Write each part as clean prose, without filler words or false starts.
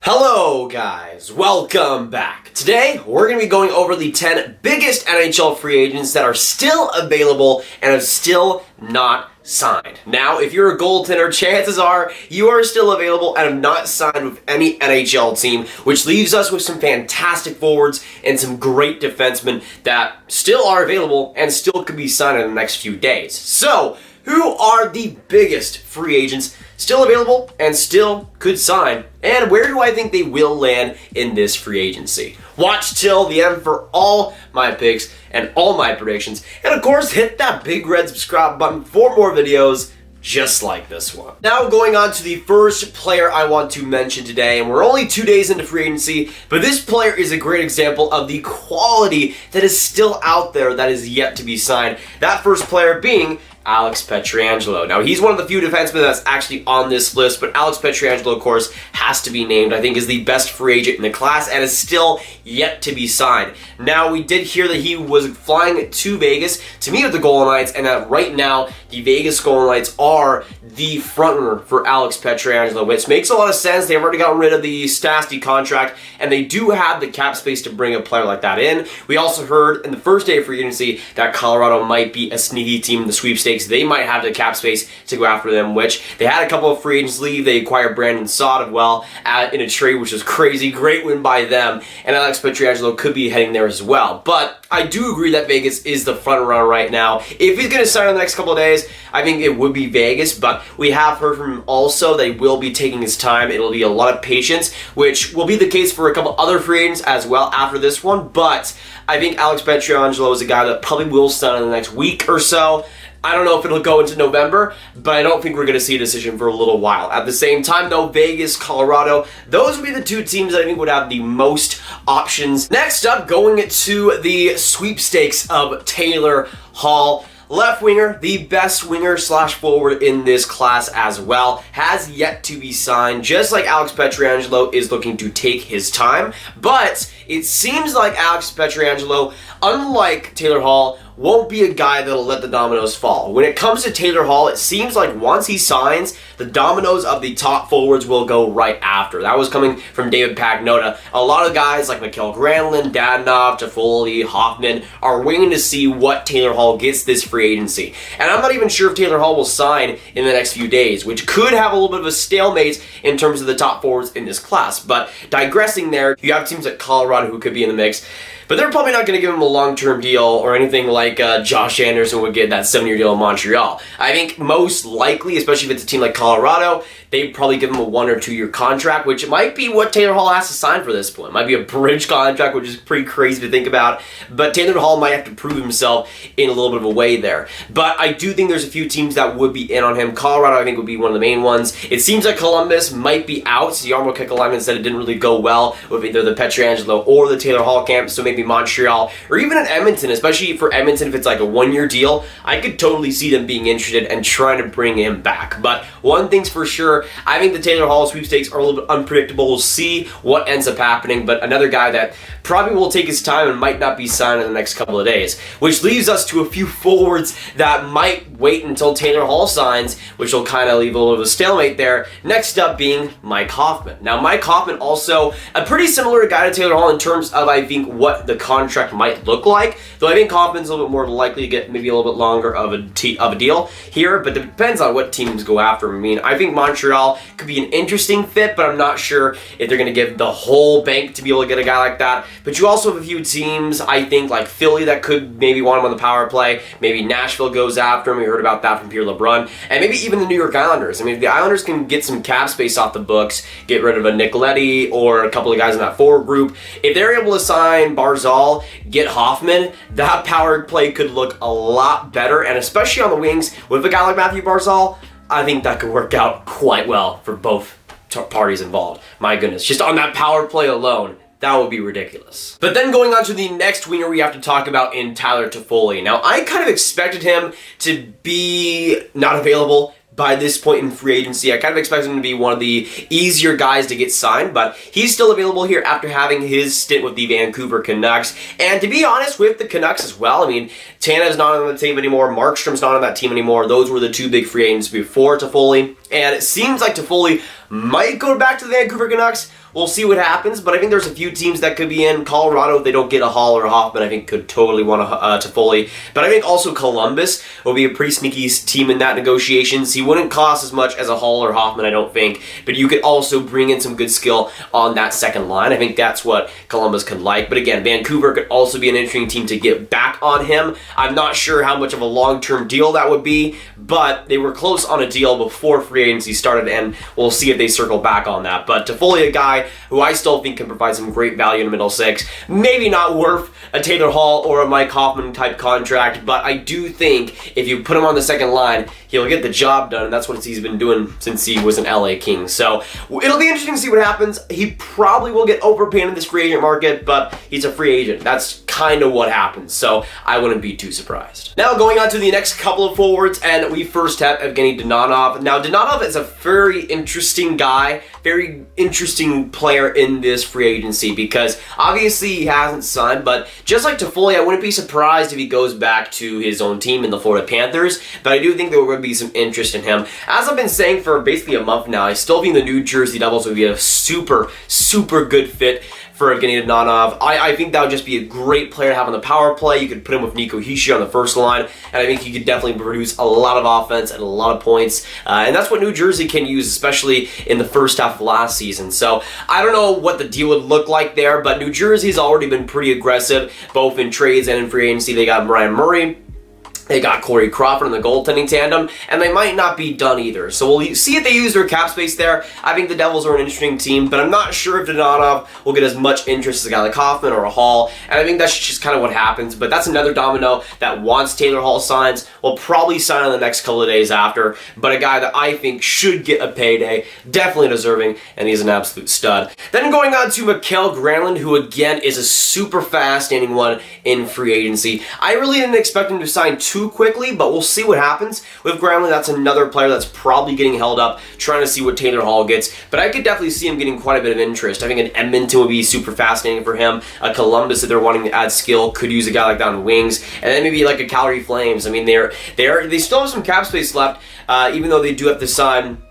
Hello guys, welcome back. Today, we're going to be going over the 10 biggest NHL free agents that are still available and have still not signed. Now, if you're a goaltender, chances are you are still available and have not signed with any NHL team, which leaves us with some fantastic forwards and some great defensemen that still are available and still could be signed in the next few days. So, who are the biggest free agents still available and still could sign, and where do I think they will land in this free agency? Watch till the end for all my picks and all my predictions, and of course hit that big red subscribe button for more videos just like this one. Now going on to the first player I want to mention today, and we're only 2 days into free agency, but this player is a great example of the quality that is still out there that is yet to be signed. That first player being Alex Pietrangelo. Now, he's one of the few defensemen that's actually on this list, but Alex Pietrangelo, of course, has to be named. I think is the best free agent in the class and is still yet to be signed. Now, we did hear that he was flying to Vegas to meet with the Golden Knights, and that right now, the Vegas Golden Knights are the frontrunner for Alex Pietrangelo, which makes a lot of sense. They've already gotten rid of the Stastny contract, and they do have the cap space to bring a player like that in. We also heard in the first day of free agency that Colorado might be a sneaky team in the sweepstakes. They might have the cap space to go after them, which they had a couple of free agents leave. They acquired Brandon Saad in a trade, which was crazy. Great win by them, and Alex Pietrangelo could be heading there as well. But I do agree that Vegas is the front runner right now. If he's going to sign in the next couple of days, I think it would be Vegas, but we have heard from him also that he will be taking his time. It'll be a lot of patience, which will be the case for a couple other free agents as well after this one. But I think Alex Pietrangelo is a guy that probably will sign in the next week or so. I don't know if it'll go into November, but I don't think we're going to see a decision for a little while. At the same time, though, Vegas, Colorado, those would be the two teams that I think would have the most options. Next up, going to the sweepstakes of Taylor Hall. Left winger, the best winger slash forward in this class as well, has yet to be signed, just like Alex Pietrangelo is looking to take his time. But it seems like Alex Pietrangelo, unlike Taylor Hall, won't be a guy that'll let the dominoes fall. When it comes to Taylor Hall, it seems like once he signs, the dominoes of the top forwards will go right after. That was coming from David Pagnotta. A lot of guys like Mikael Granlund, Dadanov, Toffoli, Hoffman are waiting to see what Taylor Hall gets this free agency. And I'm not even sure if Taylor Hall will sign in the next few days, which could have a little bit of a stalemate in terms of the top forwards in this class. But digressing there, you have teams like Colorado who could be in the mix. But they're probably not going to give him a long-term deal or anything like Josh Anderson would get that 7-year deal in Montreal. I think most likely, especially if it's a team like Colorado, they'd probably give him a 1 or 2 year contract, which might be what Taylor Hall has to sign for this point. It might be a bridge contract, which is pretty crazy to think about. But Taylor Hall might have to prove himself in a little bit of a way there. But I do think there's a few teams that would be in on him. Colorado, I think, would be one of the main ones. It seems like Columbus might be out. The Yarmo Kekalainen said it didn't really go well with either the Pietrangelo or the Taylor Hall camp, so maybe Montreal or even in Edmonton, especially for Edmonton if it's like a 1 year deal. I could totally see them being interested and trying to bring him back. But one thing's for sure, I think the Taylor Hall sweepstakes are a little bit unpredictable. We'll see what ends up happening, but another guy that probably will take his time and might not be signed in the next couple of days, which leaves us to a few forwards that might wait until Taylor Hall signs, which will kind of leave a little bit of a stalemate there. Next up being Mike Hoffman. Now, Mike Hoffman also a pretty similar guy to Taylor Hall in terms of, I think, what the contract might look like, though I think Hoffman's a little bit more likely to get maybe a little bit longer of a deal here, but it depends on what teams go after him. I mean, I think Montreal could be an interesting fit, but I'm not sure if they're going to give the whole bank to be able to get a guy like that. But you also have a few teams, I think, like Philly that could maybe want him on the power play. Maybe Nashville goes after him. We heard about that from Pierre LeBrun. And maybe even the New York Islanders. I mean, if the Islanders can get some cap space off the books, get rid of a Nicoletti or a couple of guys in that forward group, if they're able to sign Barzal, get Hoffman, that power play could look a lot better. And especially on the wings, with a guy like Matthew Barzal, I think that could work out quite well for both parties involved. My goodness, just on that power play alone, that would be ridiculous. But then going on to the next winger we have to talk about in Tyler Toffoli. Now, I kind of expected him to be not available by this point in free agency. I kind of expected him to be one of the easier guys to get signed, but he's still available here after having his stint with the Vancouver Canucks. And to be honest, with the Canucks as well, I mean, Tanev's not on the team anymore, Markstrom's not on that team anymore. Those were the two big free agents before Toffoli. And it seems like Toffoli might go back to the Vancouver Canucks. we'll see what happens, but I think there's a few teams that could be in. Colorado, if they don't get a Hall or a Hoffman, I think could totally want a Toffoli. But I think also Columbus will be a pretty sneaky team in that negotiations. He wouldn't cost as much as a Hall or Hoffman, I don't think, but you could also bring in some good skill on that second line. I think that's what Columbus could like. But again, Vancouver could also be an interesting team to get back on him. I'm not sure how much of a long-term deal that would be, but they were close on a deal before free agency started, and we'll see if they circle back on that. But Toffoli, a guy who I still think can provide some great value in the middle six. Maybe not worth a Taylor Hall or a Mike Hoffman type contract, but I do think if you put him on the second line, he'll get the job done, and that's what he's been doing since he was an LA King. So it'll be interesting to see what happens. He probably will get overpaid in this free agent market, but he's a free agent. That's kind of what happens, so I wouldn't be too surprised. Now going on to the next couple of forwards, and we first have Evgenii Dadanov. Now Dadanov is a very interesting guy, very interesting player in this free agency because obviously he hasn't signed, but just like Toffoli, I wouldn't be surprised if he goes back to his own team in the Florida Panthers, but I do think there would be some interest in him. As I've been saying for basically a month now, I still think the New Jersey Devils would be a super good fit for Evgenii Dadanov. I think that would just be a great player to have on the power play. You could put him with Nico Hischier on the first line, and I think he could definitely produce a lot of offense and a lot of points. And that's what New Jersey can use, especially in the first half of last season. So I don't know what the deal would look like there, but New Jersey's already been pretty aggressive, both in trades and in free agency. They got Ryan Murray. They got Corey Crawford in the goaltending tandem, and they might not be done either. So we'll see if they use their cap space there. I think the Devils are an interesting team, but I'm not sure if Dadanov will get as much interest as a guy like Hoffman or a Hall, and I think that's just kind of what happens. But that's another domino that once Taylor Hall signs, will probably sign in the next couple of days after, but a guy that I think should get a payday, definitely deserving, and he's an absolute stud. Then going on to Mikael Granlund, who again is a super fast-standing one in free agency. I really didn't expect him to sign too quickly, but we'll see what happens. With Granlund, that's another player that's probably getting held up, trying to see what Taylor Hall gets, but I could definitely see him getting quite a bit of interest. I think an Edmonton would be super fascinating for him. A Columbus, if they're wanting to add skill, could use a guy like that on wings, and then maybe like a Calgary Flames. I mean, they still have some cap space left, even though they do have to sign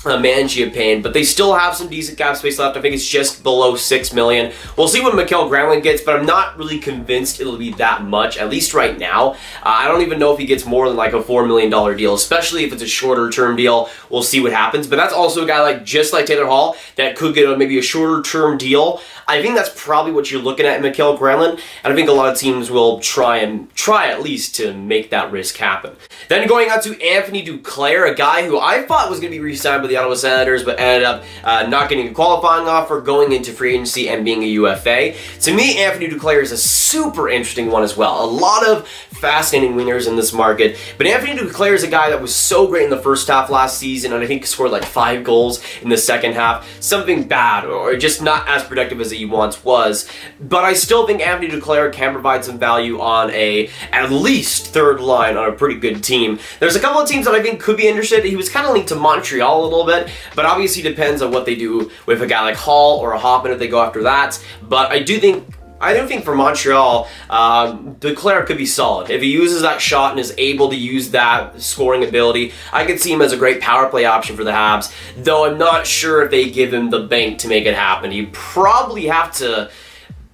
Mangiapane, but they still have some decent cap space left. I think it's just below $6 million. We'll see what Mikael Granlund gets, but I'm not really convinced it'll be that much, at least right now. I don't even know if he gets more than like a $4 million deal, especially if it's a shorter term deal. We'll see what happens, but that's also a guy just like Taylor Hall that could get maybe a shorter term deal. I think that's probably what you're looking at in Mikael Granlund, and I think a lot of teams will try at least to make that risk happen. Then going on to Anthony Duclair, a guy who I thought was going to be re-signed by the Ottawa Senators, but ended up not getting a qualifying offer, going into free agency and being a UFA. To me, Anthony Duclair is a super interesting one as well. A lot of fascinating wingers in this market, but Anthony Duclair is a guy that was so great in the first half last season, and I think scored like 5 goals in the second half. Something bad, or just not as productive as he once was, but I still think Anthony Duclair can provide some value on at least third line on a pretty good team. There's a couple of teams that I think could be interested. He was kind of linked to Montreal a little bit, but obviously depends on what they do with a guy like Hall or a Hoffman if they go after that. But I do think for Montreal, Duclair could be solid. If he uses that shot and is able to use that scoring ability, I could see him as a great power play option for the Habs, though I'm not sure if they give him the bank to make it happen. He'd probably have to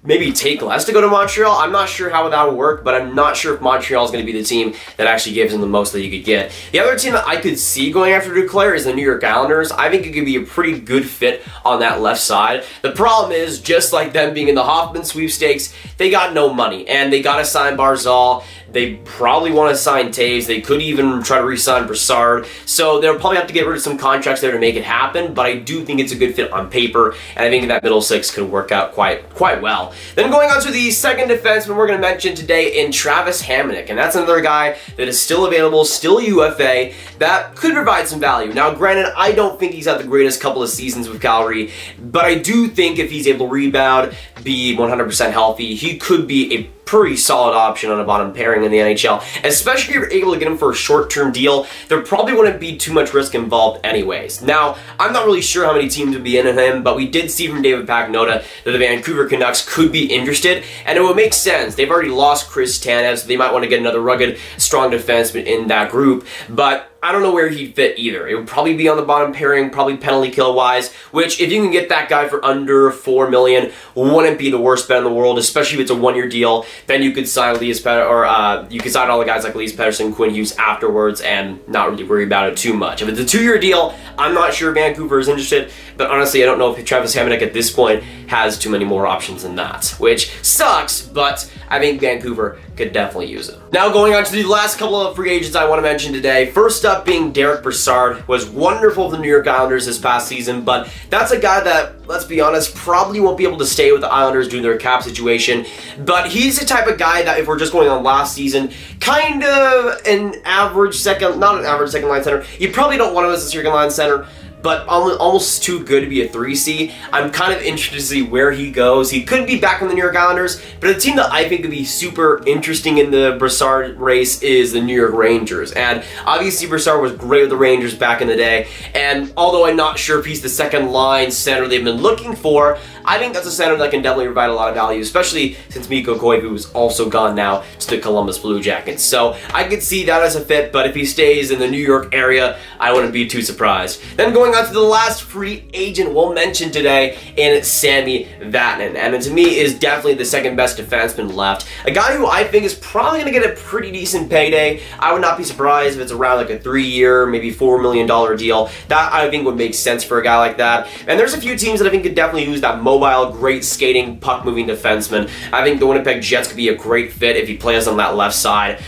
maybe take less to go to Montreal. I'm not sure how that would work, but I'm not sure if Montreal is going to be the team that actually gives him the most that you could get. The other team that I could see going after Duclair is the New York Islanders. I think it could be a pretty good fit on that left side. The problem is, just like them being in the Hoffman sweepstakes, they got no money, and they got to sign Barzal. They probably want to sign Taves. They could even try to re-sign Brassard. So they'll probably have to get rid of some contracts there to make it happen, but I do think it's a good fit on paper, and I think that middle six could work out quite well. Then going on to the second defenseman we're going to mention today in Travis Hamonic, and that's another guy that is still available, still UFA, that could provide some value. Now granted, I don't think he's had the greatest couple of seasons with Calgary, but I do think if he's able to rebound, be 100% healthy, he could be a pretty solid option on a bottom pairing in the NHL, especially if you're able to get him for a short-term deal. There probably wouldn't be too much risk involved anyways. Now, I'm not really sure how many teams would be in him, but we did see from David Packnota that the Vancouver Canucks could be interested, and it would make sense. They've already lost Chris Tanev, so they might want to get another rugged, strong defenseman in that group, but I don't know where he'd fit either. It would probably be on the bottom pairing, probably penalty kill wise, which if you can get that guy for under $4 million, wouldn't be the worst bet in the world, especially if it's a one-year deal. Then you could sign you could sign all the guys like Elias Pettersson, Quinn Hughes afterwards and not really worry about it too much. If it's a 2-year deal, I'm not sure Vancouver is interested, but honestly, I don't know if Travis Hamonic at this point has too many more options than that, which sucks, but I think Vancouver could definitely use it. Now going on to the last couple of free agents I want to mention today. First up being Derick Brassard, was wonderful for the New York Islanders this past season, but that's a guy that, let's be honest, probably won't be able to stay with the Islanders due to their cap situation. But he's the type of guy that, if we're just going on last season, kind of an average second, not an average second line center. You probably don't want him as a second line center, but almost too good to be a 3C. I'm kind of interested to see where he goes. He could be back on the New York Islanders, but a team that I think could be super interesting in the Brassard race is the New York Rangers. And obviously Brassard was great with the Rangers back in the day, and although I'm not sure if he's the second line center they've been looking for, I think that's a center that can definitely provide a lot of value, especially since Mikko Koivu is also gone now to the Columbus Blue Jackets. So I could see that as a fit, but if he stays in the New York area, I wouldn't be too surprised. Then going on to the last free agent we'll mention today, and it's Sami Vatanen. And to me is definitely the second best defenseman left. A guy who I think is probably going to get a pretty decent payday. I would not be surprised if it's around like a 3-year, maybe $4 million deal. That I think would make sense for a guy like that. And there's a few teams that I think could definitely use that mobile, great skating, puck-moving defenseman. I think the Winnipeg Jets could be a great fit if he plays on that left side.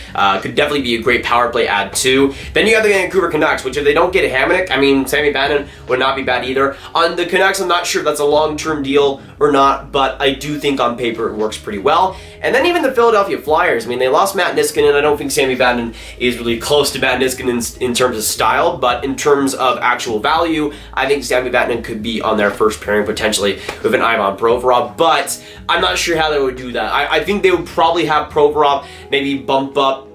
Could definitely be a great power play add too. Then you have the Vancouver Canucks, which if they don't get Hamonic, I mean, Sami Vatanen would not be bad either. On the Canucks, I'm not sure if that's a long-term deal or not, but I do think on paper it works pretty well. And then even the Philadelphia Flyers, I mean, they lost Matt Niskanen. I don't think Sami Vatanen is really close to Matt Niskanen in terms of style, but in terms of actual value, I think Sami Vatanen could be on their first pairing potentially with an Ivan Provorov, but I'm not sure how they would do that. I think they would probably have Provorov maybe bump up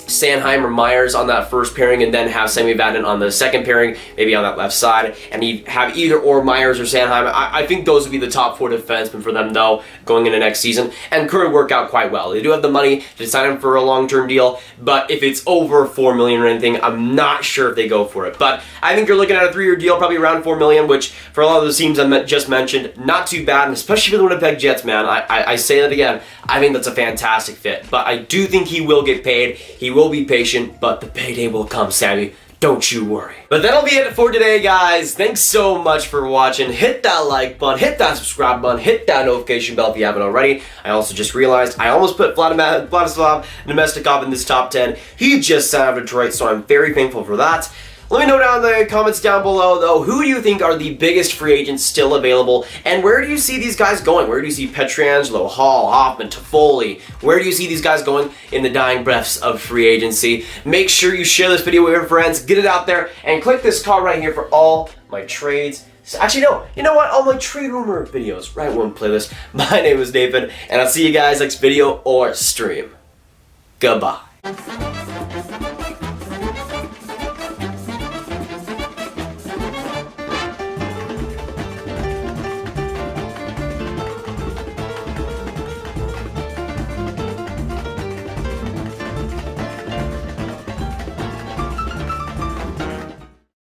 Sanheim or Myers on that first pairing, and then have Sami Vatanen on the second pairing, maybe on that left side, and he'd have either or Myers or Sanheim. I think those would be the top 4 defensemen for them, though, going into next season, and could work out quite well. They do have the money to sign him for a long-term deal, but if it's over $4 million or anything, I'm not sure if they go for it. But I think you're looking at a 3-year deal, probably around $4 million, which for a lot of those teams I just mentioned, not too bad, and especially for the Winnipeg Jets, man. I say that again. I think that's a fantastic fit, but I do think he will get paid. He will be patient, but the payday will come, Sammy. Don't you worry. But that'll be it for today, guys. Thanks so much for watching. Hit that like button, hit that subscribe button, hit that notification bell if you haven't already. I also just realized I almost put Vladislav Nemestikov in this top 10. He just signed out of Detroit, so I'm very thankful for that. Let me know down in the comments down below, though, who do you think are the biggest free agents still available, and where do you see these guys going? Where do you see Pietrangelo, Hall, Hoffman, Toffoli? Where do you see these guys going in the dying breaths of free agency? Make sure you share this video with your friends, get it out there, and click this card right here for all my trades. Actually, no, you know what? All my trade rumor videos right in one playlist. My name is Nathan, and I'll see you guys next video or stream. Goodbye.